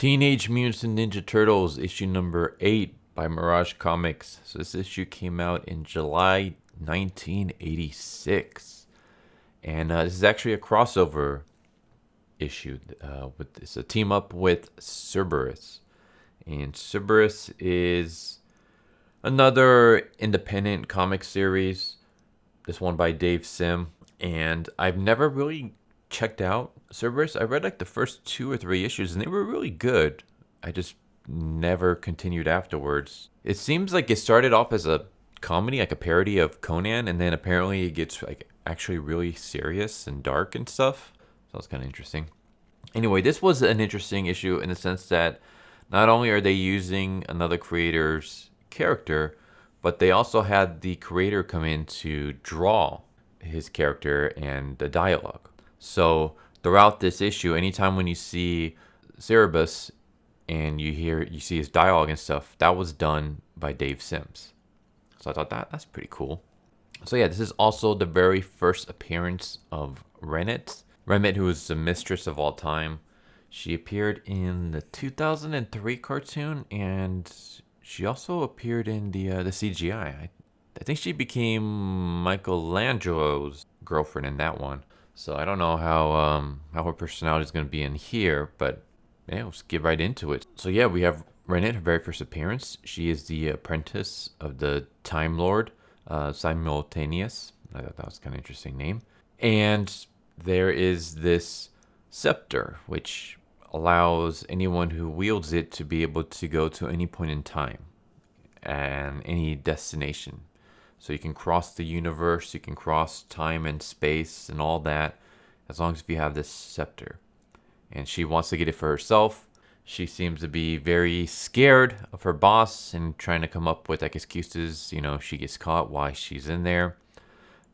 Teenage Mutant Ninja Turtles issue number 8 by Mirage Comics. So this issue came out in July 1986. And this is actually a crossover issue. It's a team up with Cerberus. And Cerberus is another independent comic series. This one by Dave Sim. And I've never really checked out Cerberus. I read like the first 2 or 3 issues and they were really good. I just never continued afterwards. It seems like it started off as a comedy, like a parody of Conan, and then apparently it gets like actually really serious and dark and stuff. So it's kind of interesting. Anyway, this was an interesting issue in the sense that not only are they using another creator's character, but they also had the creator come in to draw his character and the dialogue. So throughout this issue, anytime when you see Cerebus and you see his dialogue and stuff, that was done by Dave Sims. So I thought that's pretty cool. So yeah, this is also the very first appearance of Rennet. Rennet, who is the mistress of all time. She appeared in the 2003 cartoon, and she also appeared in the CGI. I think she became Michelangelo's girlfriend in that one. So I don't know how her personality is going to be in here, but yeah, let's get right into it. So yeah, we have Rennet, her very first appearance. She is the apprentice of the Time Lord, Simultaneous. I thought that was kind of interesting name. And there is this scepter, which allows anyone who wields it to be able to go to any point in time and any destination. So you can cross the universe, you can cross time and space and all that, as long as you have this scepter. And she wants to get it for herself. She seems to be very scared of her boss and trying to come up with like excuses, if she gets caught, why she's in there.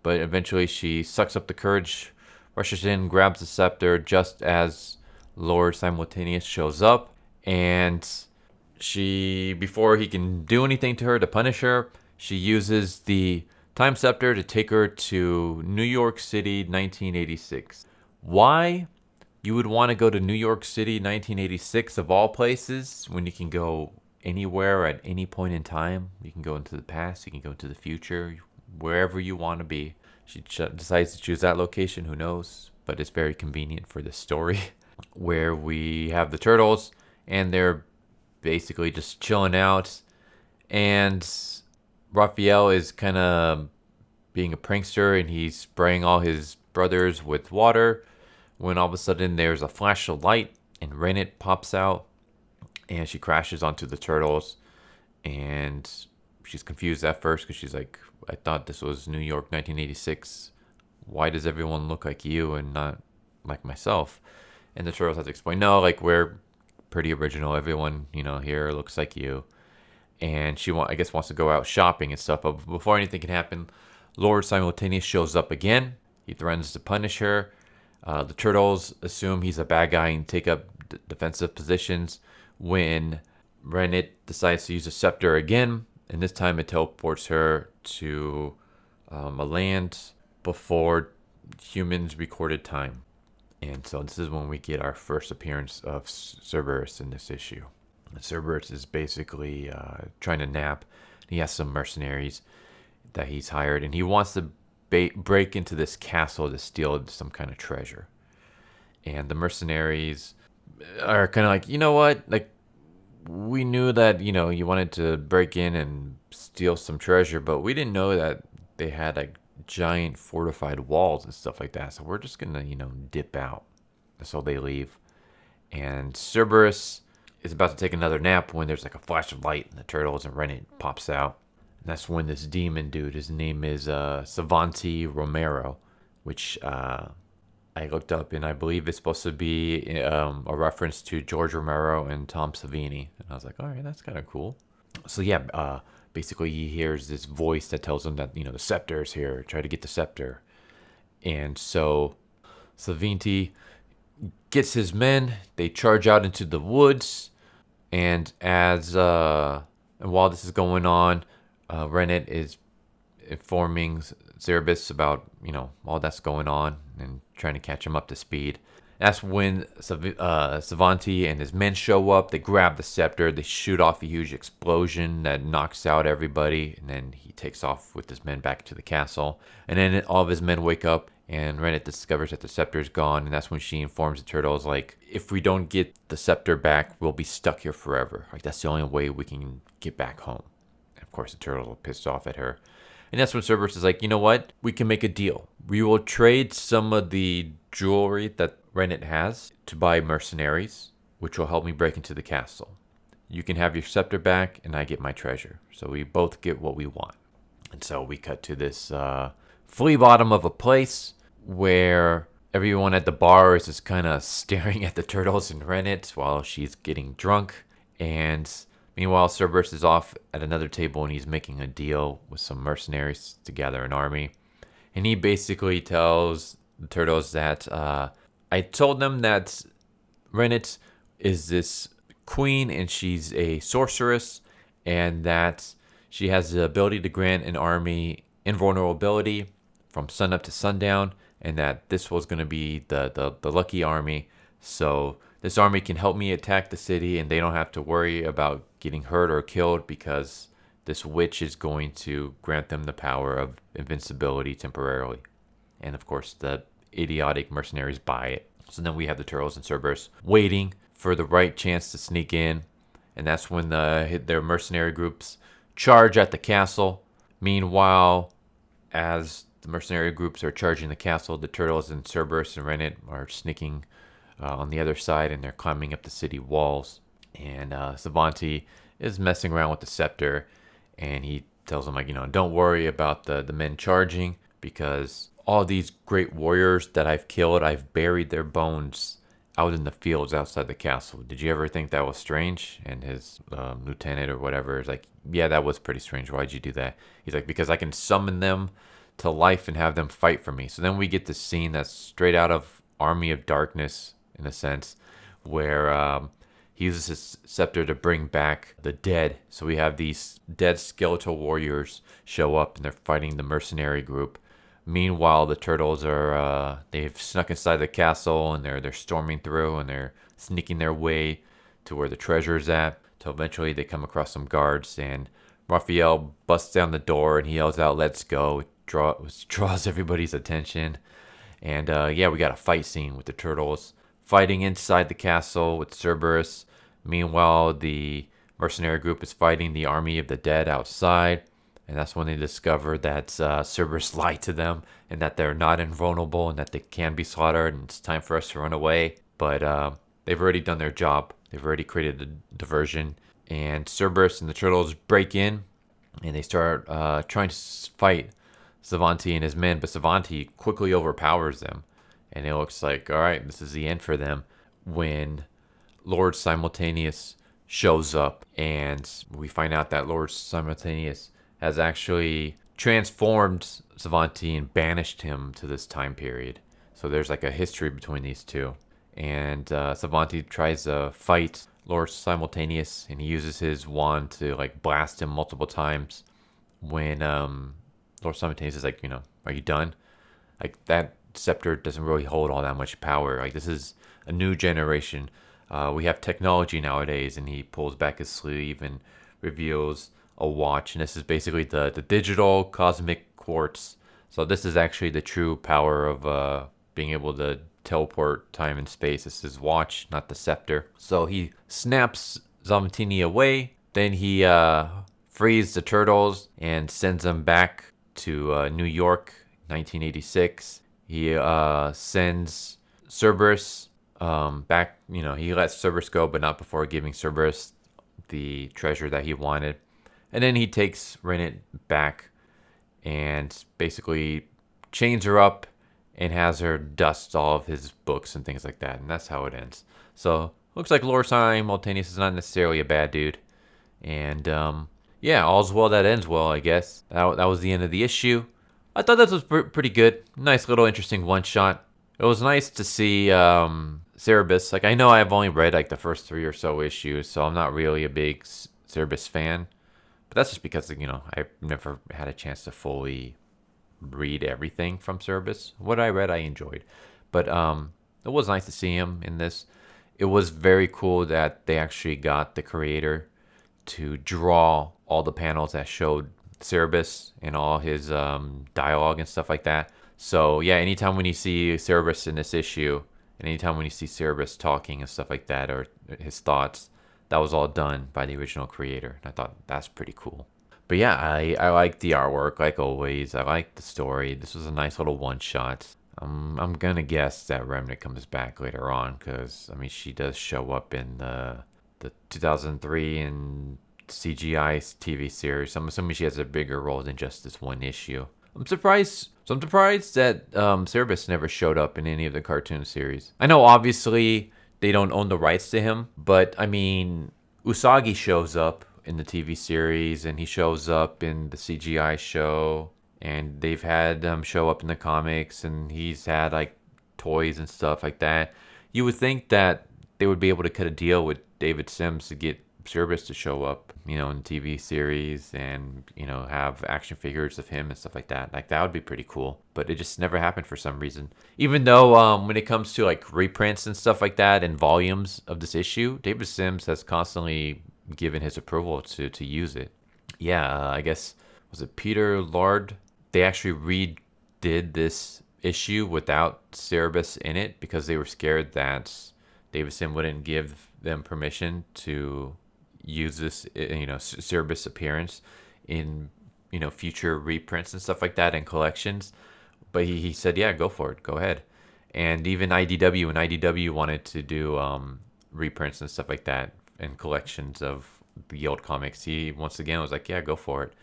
But eventually she sucks up the courage, rushes in, grabs the scepter just as Lord Simultaneous shows up. And before he can do anything to her to punish her, she uses the time scepter to take her to New York City, 1986. Why you would want to go to New York City, 1986 of all places, when you can go anywhere at any point in time? You can go into the past, you can go into the future, wherever you want to be. She decides to choose that location, who knows? But it's very convenient for this story, where we have the turtles, and they're basically just chilling out, and Raphael is kind of being a prankster, and he's spraying all his brothers with water, when all of a sudden there's a flash of light, and Rennet pops out, and she crashes onto the turtles, and she's confused at first, because she's like, I thought this was New York 1986. Why does everyone look like you and not like myself? And the turtles have to explain, no, like, we're pretty original. Everyone, here looks like you. And she, I guess, wants to go out shopping and stuff. But before anything can happen, Lord Simultaneous shows up again. He threatens to punish her. The turtles assume he's a bad guy and take up defensive positions when Rennet decides to use a scepter again. And this time it teleports her to a land before humans recorded time. And so this is when we get our first appearance of Cerberus in this issue. Cerberus is basically trying to nap. He has some mercenaries that he's hired, and he wants to break into this castle to steal some kind of treasure. And the mercenaries are kind of like, you know what? Like, we knew that, you wanted to break in and steal some treasure, but we didn't know that they had like giant fortified walls and stuff like that. So we're just going to, dip out. So they leave. And Cerberus is about to take another nap when there's like a flash of light and the turtles and Rennet pops out. And that's when this demon dude, his name is Savante Romero, which I looked up, and I believe it's supposed to be a reference to George Romero and Tom Savini. And I was like, all right, that's kind of cool. So yeah, basically he hears this voice that tells him that, the scepter is here. Try to get the scepter. And so Savante gets his men. They charge out into the woods. And while this is going on, Rennet is informing Cerebus about, all that's going on and trying to catch him up to speed. That's when Savante and his men show up. They grab the scepter. They shoot off a huge explosion that knocks out everybody. And then he takes off with his men back to the castle. And then all of his men wake up. And Rennet discovers that the scepter is gone. And that's when she informs the turtles, like, if we don't get the scepter back, we'll be stuck here forever. Like, that's the only way we can get back home. And of course, the turtles are pissed off at her. And that's when Cerberus is like, you know what? We can make a deal. We will trade some of the jewelry that Rennet has to buy mercenaries, which will help me break into the castle. You can have your scepter back, and I get my treasure. So we both get what we want. And so we cut to this flea bottom of a place where everyone at the bar is just kind of staring at the turtles and Rennet while she's getting drunk. And meanwhile, Cerberus is off at another table and he's making a deal with some mercenaries to gather an army. And he basically tells the turtles that I told them that Rennet is this queen and she's a sorceress and that she has the ability to grant an army invulnerability from sunup to sundown, and that this was going to be the lucky army. So this army can help me attack the city and they don't have to worry about getting hurt or killed because this witch is going to grant them the power of invincibility temporarily. And of course, the idiotic mercenaries buy it. So then we have the turtles and Cerberus waiting for the right chance to sneak in. And that's when their mercenary groups charge at the castle. Meanwhile, as the mercenary groups are charging the castle, the turtles and Cerberus and Rennet are sneaking on the other side, and they're climbing up the city walls. And Savante is messing around with the scepter, and he tells them, like, don't worry about the men charging, because all these great warriors that I've killed, I've buried their bones out in the fields outside the castle. Did you ever think that was strange? And his lieutenant or whatever is like, yeah, that was pretty strange. Why'd you do that? He's like, because I can summon them to life and have them fight for me. So then we get this scene that's straight out of Army of Darkness, in a sense, where he uses his scepter to bring back the dead. So we have these dead skeletal warriors show up and they're fighting the mercenary group. Meanwhile, the turtles are they've snuck inside the castle and they're storming through and they're sneaking their way to where the treasure's at. Till eventually they come across some guards and Raphael busts down the door and he yells out, "Let's go!" Which draws everybody's attention. And yeah, we got a fight scene with the turtles fighting inside the castle with Cerberus. Meanwhile, the mercenary group is fighting the army of the dead outside. And that's when they discover that Cerberus lied to them and that they're not invulnerable and that they can be slaughtered and it's time for us to run away. But they've already done their job. They've already created a diversion. And Cerberus and the turtles break in and they start trying to fight Savante and his men. But Savante quickly overpowers them. And it looks like, all right, this is the end for them when Lord Simultaneous shows up. And we find out that Lord Simultaneous has actually transformed Savante and banished him to this time period. So there's like a history between these two. And Savante tries to fight Lord Simultaneous, and he uses his wand to like blast him multiple times. When Lord Simultaneous is like, are you done? Like, that scepter doesn't really hold all that much power. Like, this is a new generation. We have technology nowadays, and he pulls back his sleeve and reveals a watch, and this is basically the digital cosmic quartz. So this is actually the true power of being able to teleport time and space. This is watch, not the scepter. So he snaps Zamtini away, then he frees the turtles and sends them back to New York, 1986. He sends Cerberus back. He lets Cerberus go, but not before giving Cerberus the treasure that he wanted. And then he takes Rennet back and basically chains her up and has her dust all of his books and things like that. And that's how it ends. So looks like Lord Simultaneous is not necessarily a bad dude. And yeah, all's well that ends well, I guess. That was the end of the issue. I thought this was pretty good. Nice little interesting one-shot. It was nice to see Cerebus. Like, I know I've only read like the first 3 or so issues, so I'm not really a big Cerebus fan. But that's just because, I've never had a chance to fully read everything from Cerebus. What I read, I enjoyed. But it it was nice to see him in this. It was very cool that they actually got the creator to draw all the panels that showed Cerebus and all his dialogue and stuff like that. So yeah, anytime when you see Cerebus in this issue, and anytime when you see Cerebus talking and stuff like that, or his thoughts, that was all done by the original creator. And I thought that's pretty cool. But yeah, I like the artwork like always. I like the story. This was a nice little one-shot. I'm gonna guess that Remnant comes back later on, because I mean she does show up in the 2003 and CGI TV series. I'm assuming she has a bigger role than just this one issue. I'm surprised that Cerebus never showed up in any of the cartoon series. I know obviously they don't own the rights to him, but I mean Usagi shows up in the TV series, and he shows up in the CGI show, and they've had him show up in the comics, and he's had like toys and stuff like that. You would think that they would be able to cut a deal with David Sims to get Cerebus to show up, you know, in the TV series, and, you know, have action figures of him and stuff like that. Like, that would be pretty cool. But it just never happened for some reason. Even though when it comes to like reprints and stuff like that and volumes of this issue, David Sims has constantly given his approval to use it. Yeah, I guess, was it Peter Laird? They actually redid this issue without Cerebus in it because they were scared that David Sim wouldn't give them permission to use this, you know, Cerebus appearance in, you know, future reprints and stuff like that and collections. But he said, yeah, go for it, go ahead. And even IDW wanted to do reprints and stuff like that and collections of the old comics, he once again was like, yeah, go for it.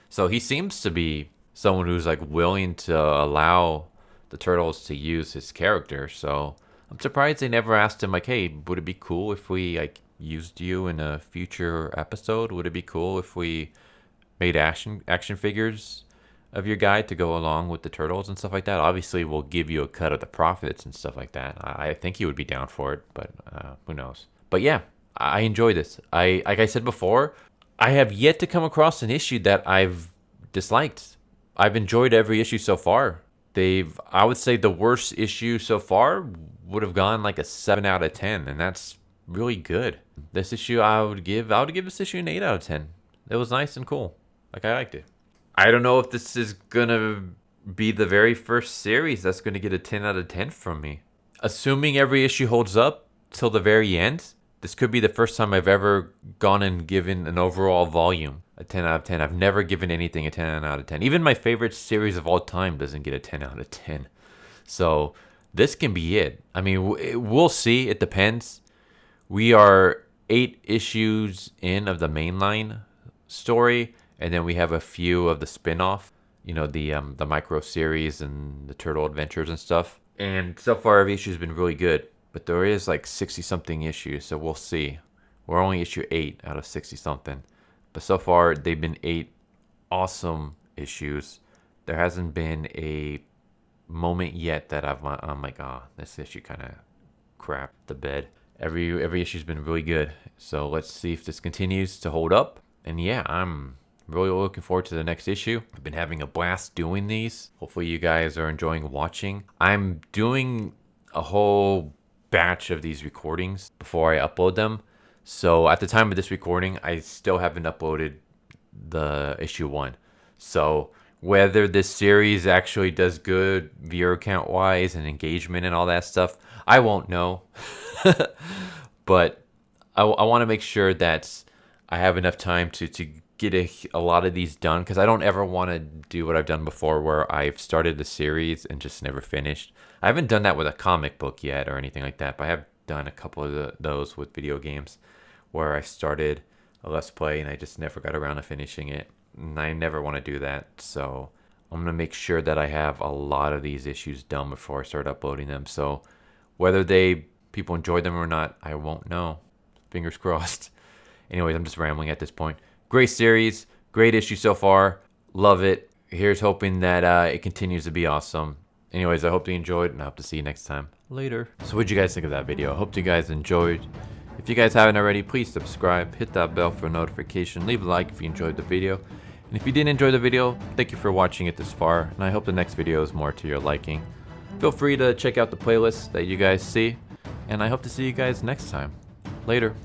So he seems to be someone who's like willing to allow the Turtles to use his character. So I'm surprised they never asked him like, hey, would it be cool if we like used you in a future episode? Would it be cool if we made action figures of your guy to go along with the Turtles and stuff like that? Obviously we'll give you a cut of the profits and stuff like that. I think he would be down for it, but who knows. But yeah, I enjoy this. Like I said before, I have yet to come across an issue that I've disliked. I've enjoyed every issue so far. I would say the worst issue so far would have gone like a 7 out of 10, and that's really good. This issue I would give this issue an 8 out of 10. It was nice and cool. Like, I liked it. I don't know if this is gonna be the very first series that's gonna get a 10 out of 10 from me. Assuming every issue holds up till the very end, this could be the first time I've ever gone and given an overall volume a 10 out of 10. I've never given anything a 10 out of 10. Even my favorite series of all time doesn't get a 10 out of 10. So this can be it. I mean, we'll see. It depends. We are 8 issues in of the mainline story, and then we have a few of the spin-off, you know, the micro series and the Turtle Adventures and stuff. And so far, every issue has been really good. But there is like 60-something issues, so we'll see. We're only issue 8 out of 60-something. But so far, they've been 8 awesome issues. There hasn't been a moment yet that I'm like, this issue kind of crap the bed. Every issue's been really good. So let's see if this continues to hold up. And yeah, I'm really looking forward to the next issue. I've been having a blast doing these. Hopefully you guys are enjoying watching. I'm doing a whole batch of these recordings before I upload them. So at the time of this recording, I still haven't uploaded the issue 1. So whether this series actually does good viewer count wise and engagement and all that stuff, I won't know. But I want to make sure that I have enough time to get a lot of these done, because I don't ever want to do what I've done before where I've started the series and just never finished. I haven't done that with a comic book yet or anything like that, but I have done a couple of those with video games where I started a Let's Play and I just never got around to finishing it. And I never want to do that, so I'm going to make sure that I have a lot of these issues done before I start uploading them. So whether people enjoy them or not, I won't know. Fingers crossed. Anyways, I'm just rambling at this point. Great series, great issue so far. Love it. Here's hoping that it continues to be awesome. Anyways, I hope you enjoyed, and I hope to see you next time. Later. So what'd you guys think of that video? I hope you guys enjoyed. If you guys haven't already, please subscribe, hit that bell for a notification, leave a like if you enjoyed the video. And if you didn't enjoy the video, thank you for watching it this far, and I hope the next video is more to your liking. feel free to check out the playlist that you guys see, and I hope to see you guys next time. Later.